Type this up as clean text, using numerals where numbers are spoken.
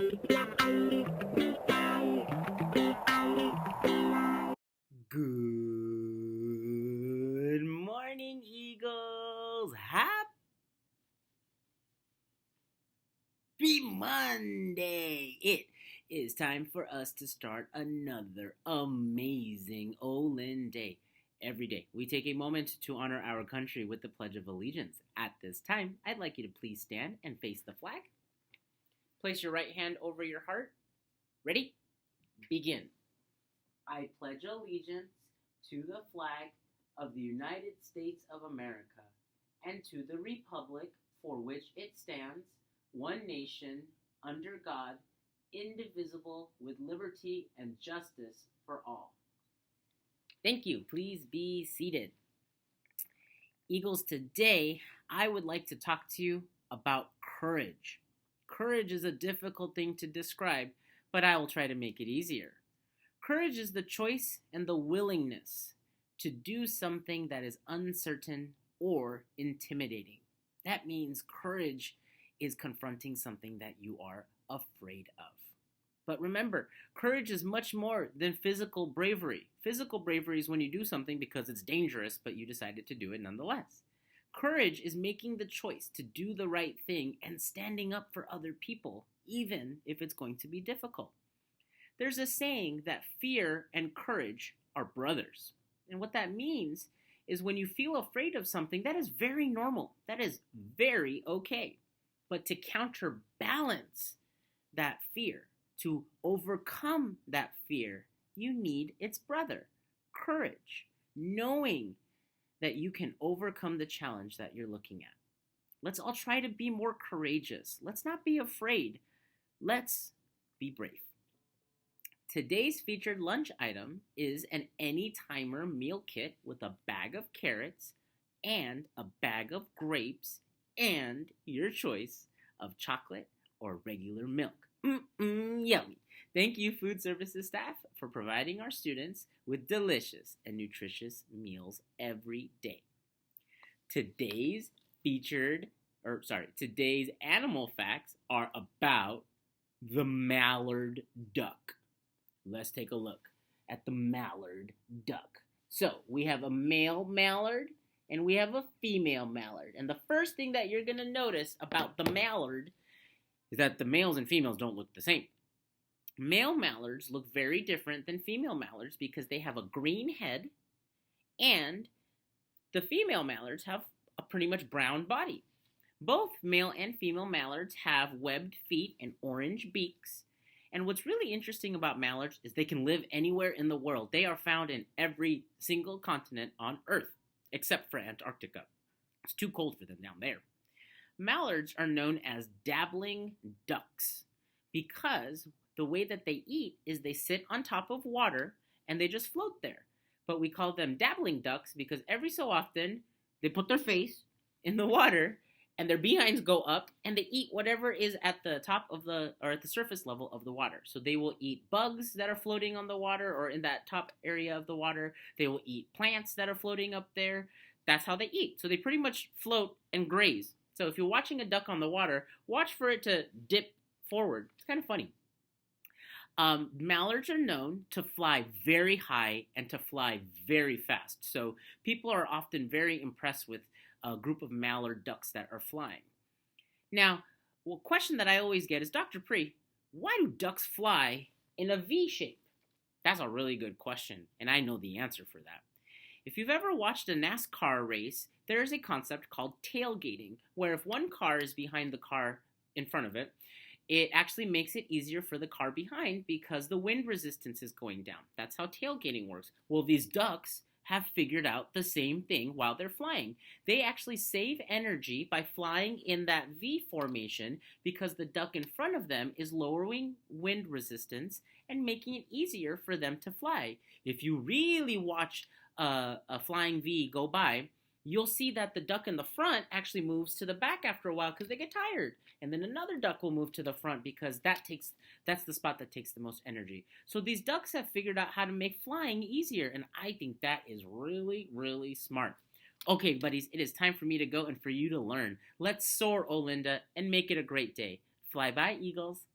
Good morning, Eagles. Happy Monday. It is time for us to start another amazing Olin day. Every day, we take a moment to honor our country with the Pledge of Allegiance. At this time, I'd like you to please stand and face the flag. Place your right hand over your heart. Ready? Begin. I pledge allegiance to the flag of the United States of America and to the republic for which it stands, one nation, under God, indivisible, with liberty and justice for all. Thank you. Please be seated. Eagles, today I would like to talk to you about courage. Courage is a difficult thing to describe, but I will try to make it easier. Courage is the choice and the willingness to do something that is uncertain or intimidating. That means courage is confronting something that you are afraid of. But remember, courage is much more than physical bravery. Physical bravery is when you do something because it's dangerous, but you decided to do it nonetheless. Courage is making the choice to do the right thing and standing up for other people, even if it's going to be difficult. There's a saying that fear and courage are brothers. And what that means is when you feel afraid of something, that is very normal. That is very okay. But to counterbalance that fear, to overcome that fear, you need its brother, courage, knowing that you can overcome the challenge that you're looking at. Let's all try to be more courageous. Let's not be afraid. Let's be brave. Today's featured lunch item is an Anytimer meal kit with a bag of carrots and a bag of grapes and your choice of chocolate or regular milk. Yummy. Thank you, food services staff, for providing our students with delicious and nutritious meals every day. Today's animal facts are about the mallard duck. Let's take a look at the mallard duck. So we have a male mallard and we have a female mallard. And the first thing that you're going to notice about the mallard is that the males and females don't look the same. Male mallards look very different than female mallards because they have a green head, and the female mallards have a pretty much brown body. Both male and female mallards have webbed feet and orange beaks. And what's really interesting about mallards is they can live anywhere in the world. They are found in every single continent on Earth, except for Antarctica. It's too cold for them down there. Mallards are known as dabbling ducks because the way that they eat is they sit on top of water and they just float there. But we call them dabbling ducks because every so often they put their face in the water and their behinds go up and they eat whatever is at the top of at the surface level of the water. So they will eat bugs that are floating on the water or in that top area of the water. They will eat plants that are floating up there. That's how they eat. So they pretty much float and graze. So if you're watching a duck on the water, watch for it to dip forward. It's kind of funny. Mallards are known to fly very high and to fly very fast. So people are often very impressed with a group of mallard ducks that are flying. Now, a question that I always get is, Dr. Pre, why do ducks fly in a V shape? That's a really good question, and I know the answer for that. If you've ever watched a NASCAR race, there is a concept called tailgating, where if one car is behind the car in front of it, it actually makes it easier for the car behind because the wind resistance is going down. That's how tailgating works. Well, these ducks have figured out the same thing while they're flying. They actually save energy by flying in that V formation because the duck in front of them is lowering wind resistance and making it easier for them to fly. If you really watch a flying V go by, you'll see that the duck in the front actually moves to the back after a while because they get tired. And then another duck will move to the front because that's the spot that takes the most energy. So these ducks have figured out how to make flying easier, and I think that is really, really smart. Okay, buddies, it is time for me to go and for you to learn. Let's soar, Olinda, and make it a great day. Fly by, Eagles.